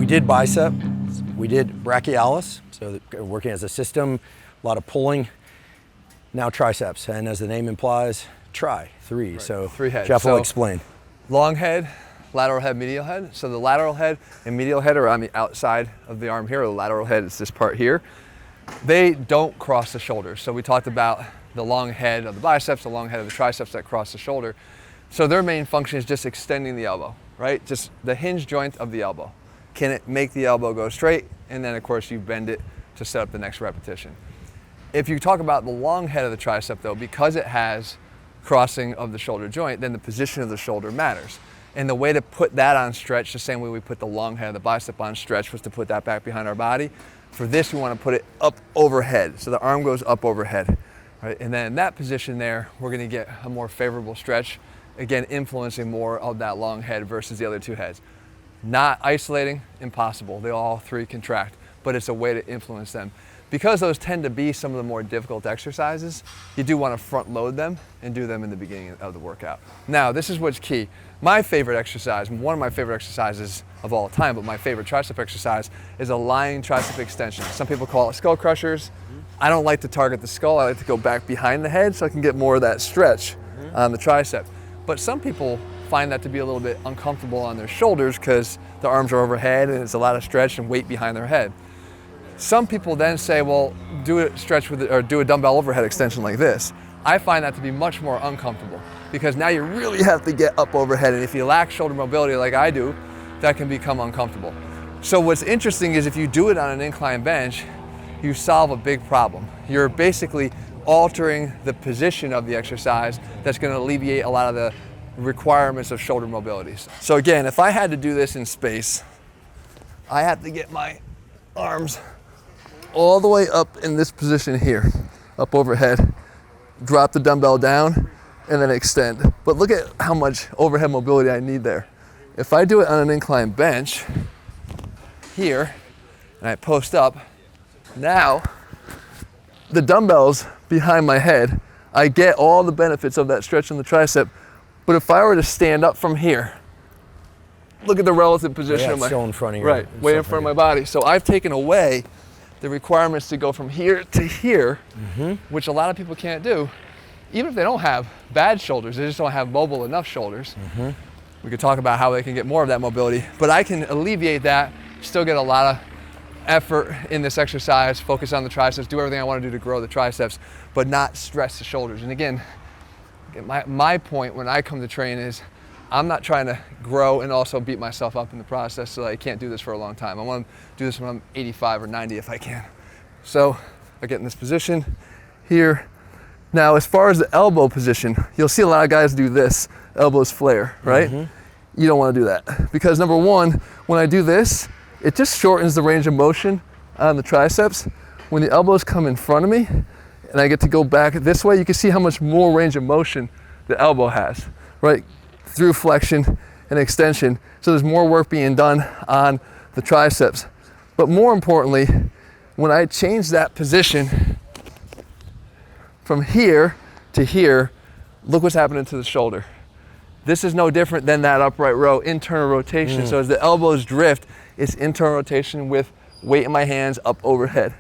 did bicep, we did brachialis, so working as a system, a lot of pulling. Now triceps, and as the name implies, three. Right. So 3 heads. Jeff will explain. Long head, lateral head, medial head. So the lateral head and medial head are on the outside of the arm here. The lateral head is this part here. They don't cross the shoulders. So we talked about the long head of the biceps, the long head of the triceps that cross the shoulder. So their main function is just extending the elbow, right? Just the hinge joint of the elbow. Can it make the elbow go straight? And then of course you bend it to set up the next repetition. If you talk about the long head of the tricep though, because it has crossing of the shoulder joint, then the position of the shoulder matters. And the way to put that on stretch, the same way we put the long head of the bicep on stretch, was to put that back behind our body. For this, we want to put it up overhead. So the arm goes up overhead, right? And then in that position there, we're going to get a more favorable stretch, again, influencing more of that long head versus the other 2 heads. Not isolating, impossible. They all 3 contract, but it's a way to influence them. Because those tend to be some of the more difficult exercises, you do want to front load them and do them in the beginning of the workout. Now, this is what's key. My favorite exercise, one of my favorite exercises of all time, but my favorite tricep exercise is a lying tricep extension. Some people call it skull crushers. I don't like to target the skull. I like to go back behind the head so I can get more of that stretch on the tricep. But some people find that to be a little bit uncomfortable on their shoulders because the arms are overhead and it's a lot of stretch and weight behind their head. Some people then say, well, do a stretch with it, or do a dumbbell overhead extension like this. I find that to be much more uncomfortable because now you really have to get up overhead, and if you lack shoulder mobility like I do, that can become uncomfortable. So what's interesting is if you do it on an incline bench, you solve a big problem. You're basically altering the position of the exercise that's going to alleviate a lot of the requirements of shoulder mobilities. So again, if I had to do this in space, I have to get my arms all the way up in this position here, up overhead, drop the dumbbell down, and then extend. But look at how much overhead mobility I need there. If I do it on an incline bench here, and I post up, now the dumbbell's behind my head. I get all the benefits of that stretch in the tricep. But if I were to stand up from here, look at the relative position of my, still in front of you. Right, way in front of my body. So I've taken away the requirements to go from here to here, which a lot of people can't do. Even if they don't have bad shoulders, they just don't have mobile enough shoulders. We could talk about how they can get more of that mobility, but I can alleviate that, still get a lot of effort in this exercise, focus on the triceps, do everything I want to do to grow the triceps, but not stress the shoulders. And again, my point when I come to train is I'm not trying to grow and also beat myself up in the process so that I can't do this for a long time. I want to do this when I'm 85 or 90 if I can. So I get in this position here. Now, as far as the elbow position, you'll see a lot of guys do this, elbows flare, right? You don't want to do that because number one, when I do this, it just shortens the range of motion on the triceps. When the elbows come in front of me and I get to go back this way, you can see how much more range of motion the elbow has, right? Through flexion and extension. So there's more work being done on the triceps. But more importantly, when I change that position from here to here, look what's happening to the shoulder. This is no different than that upright row, internal rotation. So as the elbows drift, it's internal rotation with weight in my hands up overhead.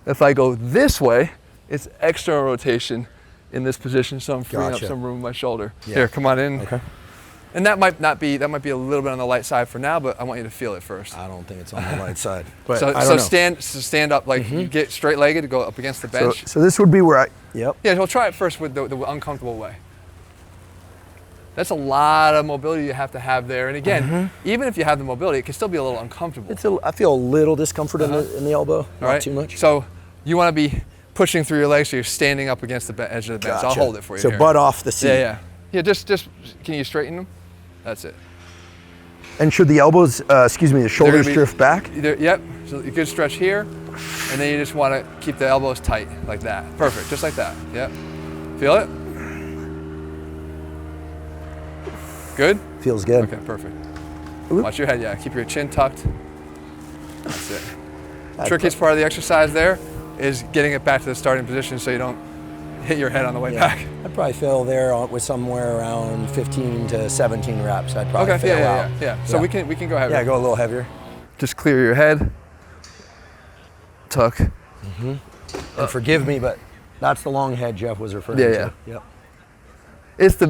If I go this way, it's external rotation in this position, so I'm freeing up some room in my shoulder. Here, come on in. Okay. And that might be a little bit on the light side for now, but I want you to feel it first. I don't think it's on the light side. But so stand up, like you get straight-legged to go up against the bench. So this would be where yeah, we'll try it first with the uncomfortable way. That's a lot of mobility you have to have there. And again, even if you have the mobility, it can still be a little uncomfortable. I feel a little discomfort in the elbow, not too much. So you want to be pushing through your legs so you're standing up against the edge of the bench. I'll hold it for you. So butt off the seat. Yeah, just can you straighten them? That's it. And should the elbows, the shoulders drift back? Yep, so you could stretch here, and then you just want to keep the elbows tight like that. Perfect, just like that, yep. Feel it? Good? Feels good. Okay, perfect. Watch your head, keep your chin tucked. That's it. Trickiest part of the exercise there is getting it back to the starting position so you don't hit your head on the way back. I'd probably fail there with somewhere around 15 to 17 reps. I'd probably fail out. Yeah. So we can go heavier. Yeah, go a little heavier. just clear your head, tuck. And forgive me, but that's the long head Jeff was referring Yeah, to. yeah. Yep.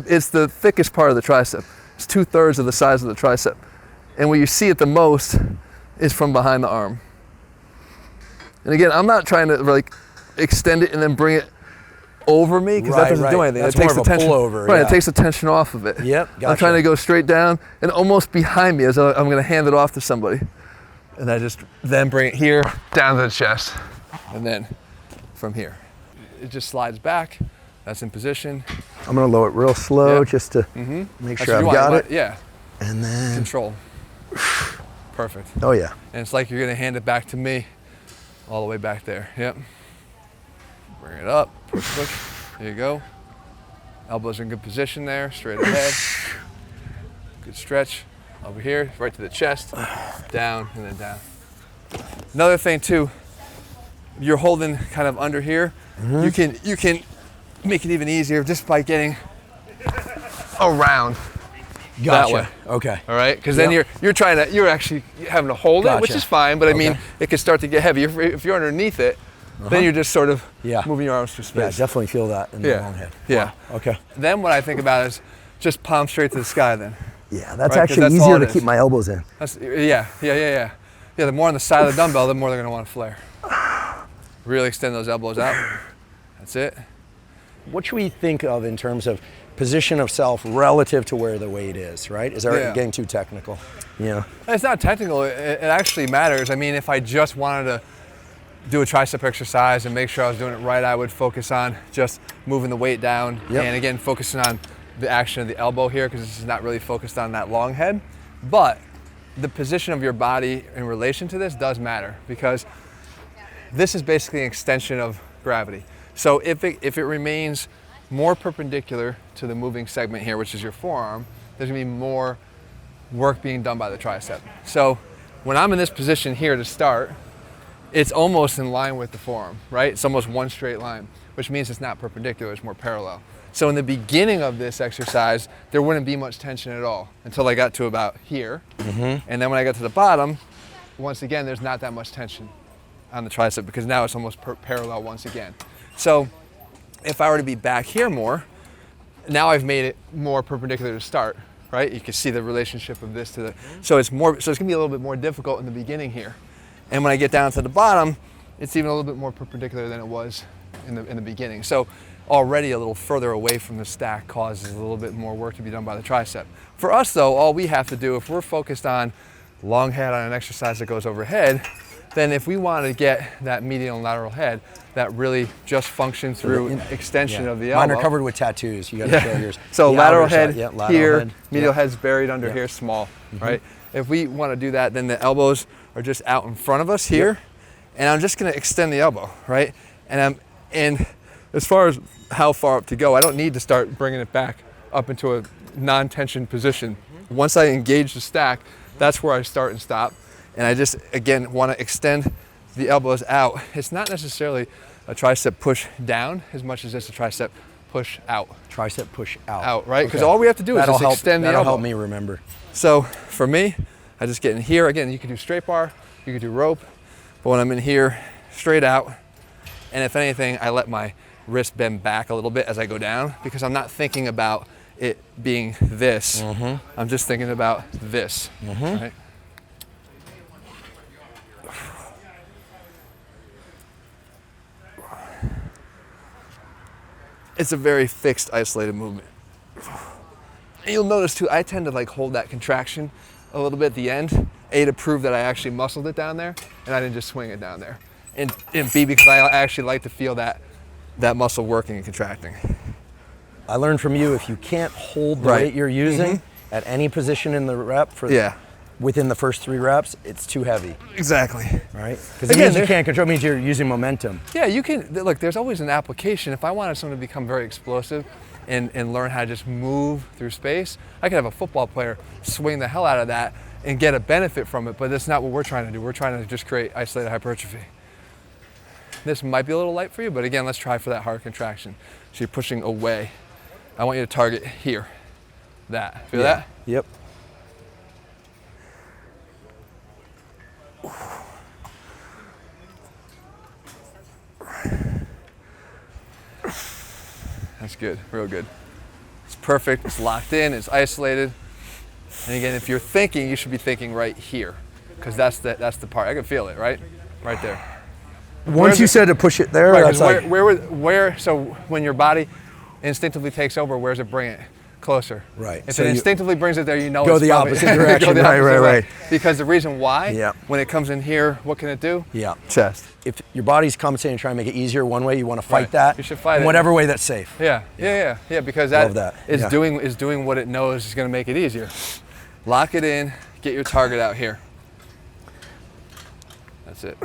It's the thickest part of the tricep. It's 2/3 of the size of the tricep. And where you see it the most is from behind the arm. And again, I'm not trying to like extend it and then bring it over me, because that doesn't do anything. That's it takes more the of a tension, pullover. right, Yeah. it takes the tension off of it. Yep, gotcha. I'm trying to go straight down and almost behind me as I'm going to hand it off to somebody. And I just then bring it here, down to the chest, and then from here. It just slides back. That's in position. I'm going to lower it real slow just to make sure I've got it. Yeah. And then Control. Perfect. Oh yeah. And it's like you're going to hand it back to me all the way back there. Yep. Bring it up. Push, push. There you go. Elbows in good position there, straight ahead. Good stretch. Over here, right to the chest, down, and then down. Another thing too, you're holding kind of under here. You can make it even easier just by getting around that way. Okay. All right, because then you're actually having to hold it, which is fine. But I mean, it can start to get heavy if you're underneath it. Then you're just sort of moving your arms through space. Yeah, definitely feel that in the long head. Yeah. Wow. Okay. Then what I think about is just palm straight to the sky then. Yeah, that's Right, 'cause actually that's all easier it to is. keep my elbows in. Yeah, the more on the side of the dumbbell, the more they're gonna want to flare. Really extend those elbows out. That's it. What should we think of in terms of position of self relative to where the weight is, right? Is that getting too technical? Yeah. It's not technical, it actually matters. I mean, if I just wanted to do a tricep exercise and make sure I was doing it right, I would focus on just moving the weight down. And again, focusing on the action of the elbow here, because this is not really focused on that long head. But the position of your body in relation to this does matter, because this is basically an extension of gravity. So if it remains more perpendicular to the moving segment here, which is your forearm, there's gonna be more work being done by the tricep. So when I'm in this position here to start, it's almost in line with the forearm, right? It's almost one straight line, which means it's not perpendicular, it's more parallel. So in the beginning of this exercise, there wouldn't be much tension at all until I got to about here. And then when I got to the bottom, once again, there's not that much tension on the tricep, because now it's almost parallel once again. So if I were to be back here more, now I've made it more perpendicular to start, right? You can see the relationship of this to the, so it's gonna be a little bit more difficult in the beginning here. And when I get down to the bottom, it's even a little bit more perpendicular than it was in the beginning. So already a little further away from the stack causes a little bit more work to be done by the tricep. For us though, all we have to do, if we're focused on long head on an exercise that goes overhead, then if we want to get that medial and lateral head that really just functions through extension of the elbow. Mine are covered with tattoos. You got to show yours. So The lateral outer head side, here, head. medial head's buried under here, small, right? If we want to do that, then the elbows are just out in front of us here, and I'm just going to extend the elbow, right? And as far as how far up to go, I don't need to start bringing it back up into a non-tension position. Once I engage the stack, that's where I start and stop. And I just, again, want to extend the elbows out. It's not necessarily a tricep push down as much as it's a tricep push out. Tricep push out. Out, right? Because all we have to do is just extend the elbow. That'll help me remember. So for me, I just get in here. Again, you can do straight bar, you can do rope, but when I'm in here, straight out. And if anything, I let my wrist bend back a little bit as I go down, because I'm not thinking about it being this. I'm just thinking about this, right? It's a very fixed, isolated movement. And you'll notice too, I tend to like hold that contraction a little bit at the end, A, to prove that I actually muscled it down there and I didn't just swing it down there. And B, because I actually like to feel that muscle working and contracting. I learned from you, if you can't hold the weight you're using at any position in the rep within the first 3 reps, it's too heavy. Exactly. Right? Because it means you can't control, it means you're using momentum. Yeah, you can, look, there's always an application. If I wanted someone to become very explosive and learn how to just move through space, I could have a football player swing the hell out of that and get a benefit from it, but that's not what we're trying to do. We're trying to just create isolated hypertrophy. This might be a little light for you, but again, let's try for that hard contraction. So you're pushing away. I want you to target here, that. Feel that? Yep. That's good, real good. It's perfect, it's locked in, it's isolated. And again, if you're thinking, you should be thinking right here, because that's the part. I can feel it, right? Right there. Once you said to push it there, Right, that's like, so when your body instinctively takes over, where's it bring it? Closer. Right. If So it you instinctively brings it there, you know go it's the probably- opposite direction. Go the Right, opposite right, way. right. Because the reason why, Yeah. when it comes in here, what can it do? yeah. Chest. If your body's compensating and trying to make it easier one way, you want to fight Right. that. You should fight in it. whatever way that's safe. Yeah, because Love that. is Yeah. doing what it knows is going to make it easier. Lock it in, get your target out here. That's it.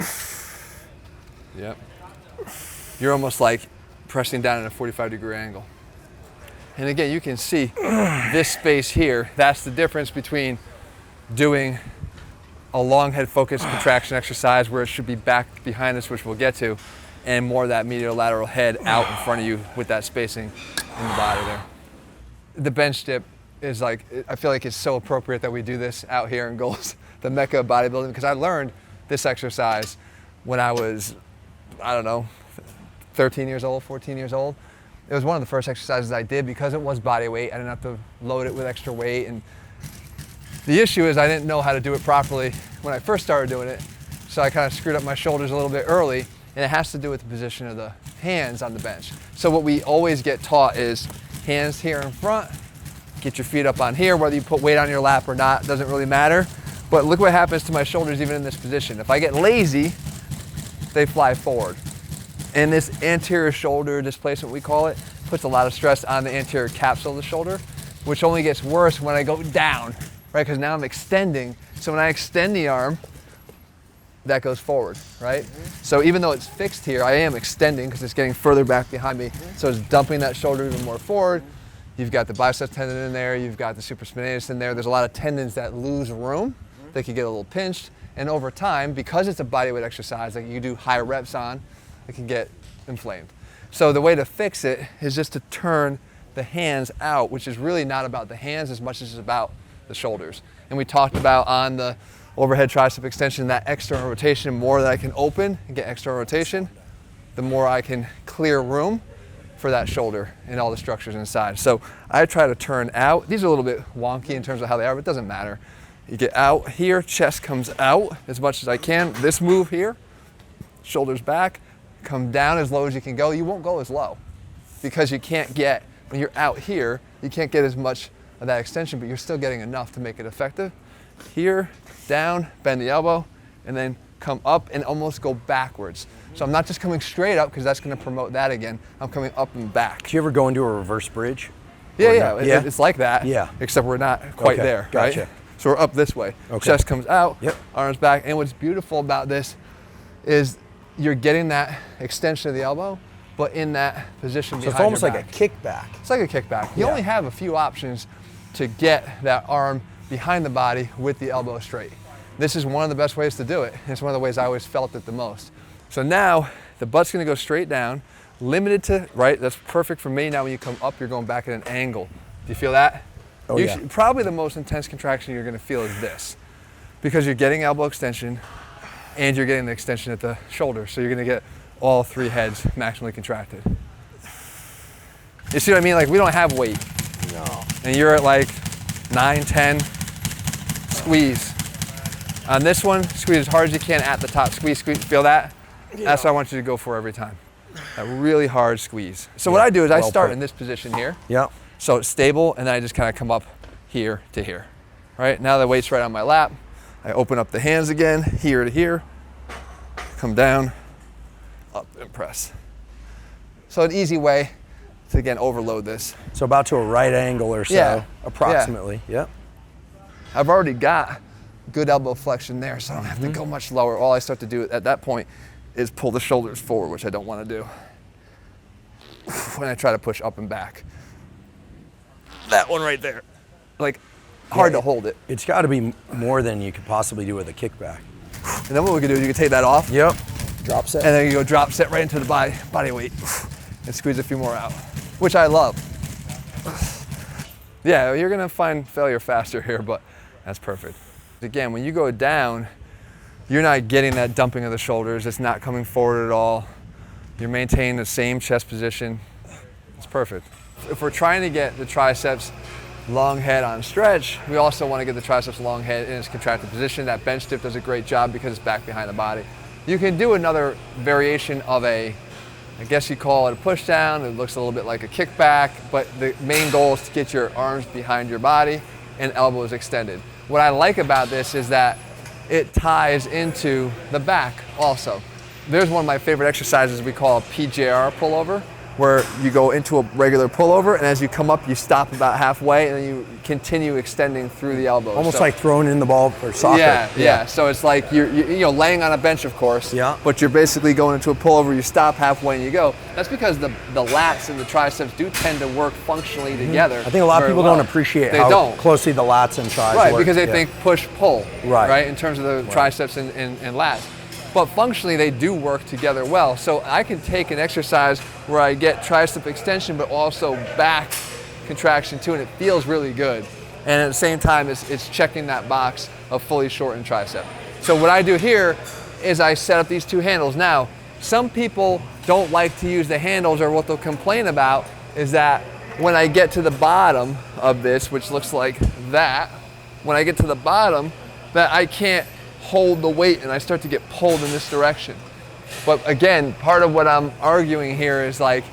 Yep. You're almost like pressing down at a 45-degree angle. And again, you can see this space here. That's the difference between doing a long head focused contraction exercise where it should be back behind us, which we'll get to, and more of that medial lateral head out in front of you with that spacing in the body there. The bench dip is like, I feel like it's so appropriate that we do this out here in Goals, the mecca of bodybuilding, because I learned this exercise when I was, I don't know, 13 years old, 14 years old. It was one of the first exercises I did because it was body weight. I didn't have to load it with extra weight. And the issue is I didn't know how to do it properly when I first started doing it. So I kind of screwed up my shoulders a little bit early, and it has to do with the position of the hands on the bench. So what we always get taught is hands here in front, get your feet up on here, whether you put weight on your lap or not, doesn't really matter. But look what happens to my shoulders even in this position. If I get lazy, they fly forward. And this anterior shoulder displacement, we call it, puts a lot of stress on the anterior capsule of the shoulder, which only gets worse when I go down, right? Because now I'm extending. So when I extend the arm, that goes forward, right? So even though it's fixed here, I am extending because it's getting further back behind me. So it's dumping that shoulder even more forward. You've got the biceps tendon in there. You've got the supraspinatus in there. There's a lot of tendons that lose room. They can get a little pinched. And over time, because it's a bodyweight exercise, like you do high reps on, it can get inflamed. So the way to fix it is just to turn the hands out, which is really not about the hands as much as it's about the shoulders. And we talked about on the overhead tricep extension, that external rotation. The more that I can open and get external rotation, the more I can clear room for that shoulder and all the structures inside. So I try to turn out. These are a little bit wonky in terms of how they are, but it doesn't matter. You get out here, chest comes out as much as I can. This move here, shoulders back, come down as low as you can go. You won't go as low because you can't get, when you're out here, you can't get as much of that extension, but you're still getting enough to make it effective. Here, down, bend the elbow, and then come up and almost go backwards. So I'm not just coming straight up because that's going to promote that again. I'm coming up and back. Do you ever go into a reverse bridge? Yeah, Yeah. it's like that, Yeah. except we're not quite Okay, there, gotcha. right? So we're up this way. Okay. Chest comes out, Yep. arms back. And what's beautiful about this is you're getting that extension of the elbow, but in that position So behind it's almost your like back. a kickback. It's like a kickback. You Yeah. only have a few options to get that arm behind the body with the elbow straight. This is one of the best ways to do it. It's one of the ways I always felt it the most. So now the butt's gonna go straight down, limited to, right, that's perfect for me. Now when you come up, you're going back at an angle. Do you feel that? Oh, yeah. Probably the most intense contraction you're gonna feel is this, because you're getting elbow extension and you're getting the extension at the shoulder. So you're gonna get all three heads maximally contracted. You see what I mean? Like we don't have weight. No. And you're at like 9, 10, squeeze. On this one, squeeze as hard as you can at the top. Squeeze, squeeze, feel that? Yeah. That's what I want you to go for every time. A really hard squeeze. So what I do is I start in this position here. Yeah. So it's stable, and then I just kind of come up here to here. Right, now the weight's right on my lap. I open up the hands again, here to here. Come down, up and press. So an easy way to, again, overload this. So about to a right angle or so, Yeah. approximately. Yep. I've already got good elbow flexion there, so I don't have to go much lower. All I start to do at that point is pull the shoulders forward, which I don't want to do when I try to push up and back. That one right there, like hard to hold it. It's got to be more than you could possibly do with a kickback. And then what we can do is you can take that off, Yep. Drop set. and then you go drop set right into the body weight and squeeze a few more out, which I love. Yeah, you're gonna find failure faster here, but that's perfect. Again, when you go down, you're not getting that dumping of the shoulders. It's not coming forward at all. You're maintaining the same chest position. It's perfect. If we're trying to get the triceps long head on stretch, we also want to get the triceps long head in its contracted position. That bench dip does a great job because it's back behind the body. You can do another variation of I guess you call it a push down. It looks a little bit like a kickback, but the main goal is to get your arms behind your body and elbows extended. What I like about this is that it ties into the back also. There's one of my favorite exercises we call a PJR pullover, where you go into a regular pullover, and as you come up, you stop about halfway, and then you continue extending through the elbows. Almost like throwing in the ball for soccer. Yeah. So it's like you're laying on a bench, of course. Yeah. But you're basically going into a pullover. You stop halfway and you go. That's because the lats and the triceps do tend to work functionally together. I think a lot of people don't appreciate how closely the lats and tris work. Right, because they think push-pull. Right. In terms of the triceps and lats. But functionally, they do work together well. So I can take an exercise where I get tricep extension, but also back contraction too, and it feels really good. And at the same time, it's checking that box of fully shortened tricep. So what I do here is I set up these two handles. Now, some people don't like to use the handles, or what they'll complain about is that when I get to the bottom of this, which looks like that, when I get to the bottom, that I can't hold the weight and I start to get pulled in this direction. But again, part of what I'm arguing here is like,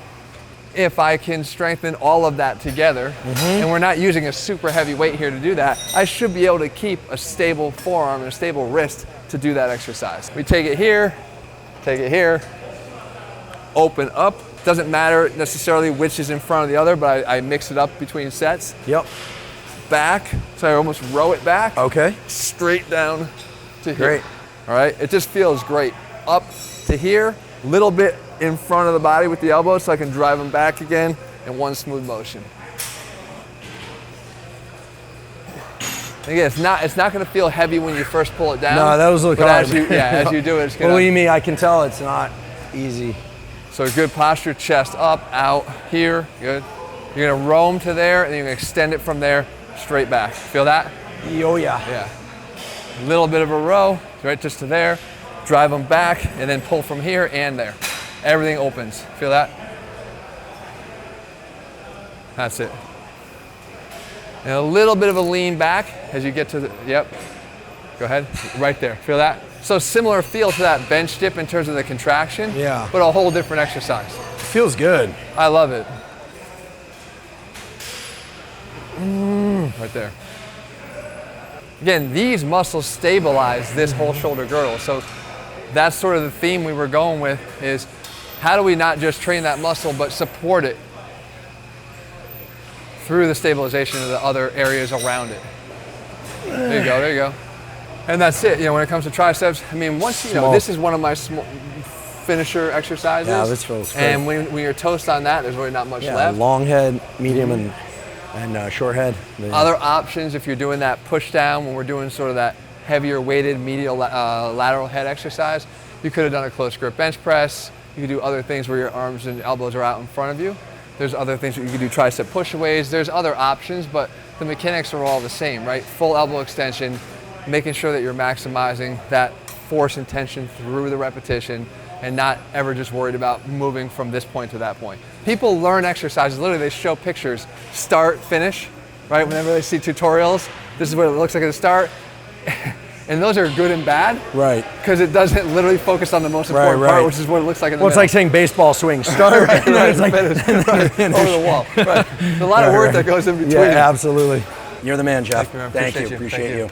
if I can strengthen all of that together, and we're not using a super heavy weight here to do that, I should be able to keep a stable forearm and a stable wrist to do that exercise. We take it here, open up. Doesn't matter necessarily which is in front of the other, but I mix it up between sets. Yep. Back, so I almost row it back. Okay. Straight down to here. Great. All right, it just feels great. Up to here, little bit in front of the body with the elbows so I can drive them back again in one smooth motion. Again, it's not going to feel heavy when you first pull it down. No, that was looking hard. As you do it, it's going to... Believe me, I can tell it's not easy. So good posture, chest up, out, here, good. You're going to roam to there, and then you're going to extend it from there straight back. Feel that? Oh yeah. Yeah. A little bit of a row, right just to there. Drive them back, and then pull from here and there. Everything opens. Feel that? That's it. And a little bit of a lean back as you get to the, yep. Go ahead, right there. Feel that? So similar feel to that bench dip in terms of the contraction, yeah, but a whole different exercise. It feels good. I love it. Right there. Again, these muscles stabilize this whole shoulder girdle. So that's sort of the theme we were going with, is how do we not just train that muscle, but support it through the stabilization of the other areas around it. There you go, there you go. And that's it. You know, when it comes to triceps, I mean, once you know, this is one of my finisher exercises. Yeah, this feels great. And when you're toast on that, there's really not much left. Long head, medium, and short head. Other options, if you're doing that push down, when we're doing sort of that heavier weighted medial lateral head exercise, you could have done a close grip bench press. You could do other things where your arms and elbows are out in front of you. There's other things that you could do, tricep pushaways. There's other options, but the mechanics are all the same, right? Full elbow extension, making sure that you're maximizing that force and tension through the repetition, and not ever just worried about moving from this point to that point. People learn exercises, literally they show pictures, start, finish, right? Whenever they see tutorials, this is what it looks like at the start. And those are good and bad. Right. Because it doesn't literally focus on the most important part, which is what it looks like in the middle. It's like saying baseball swing, start, right, and then it's like finish, right, over the wall. Right. There's a lot of work that goes in between. Yeah, absolutely. You're the man, Jeff. Thank you, man. Thank you. Appreciate you.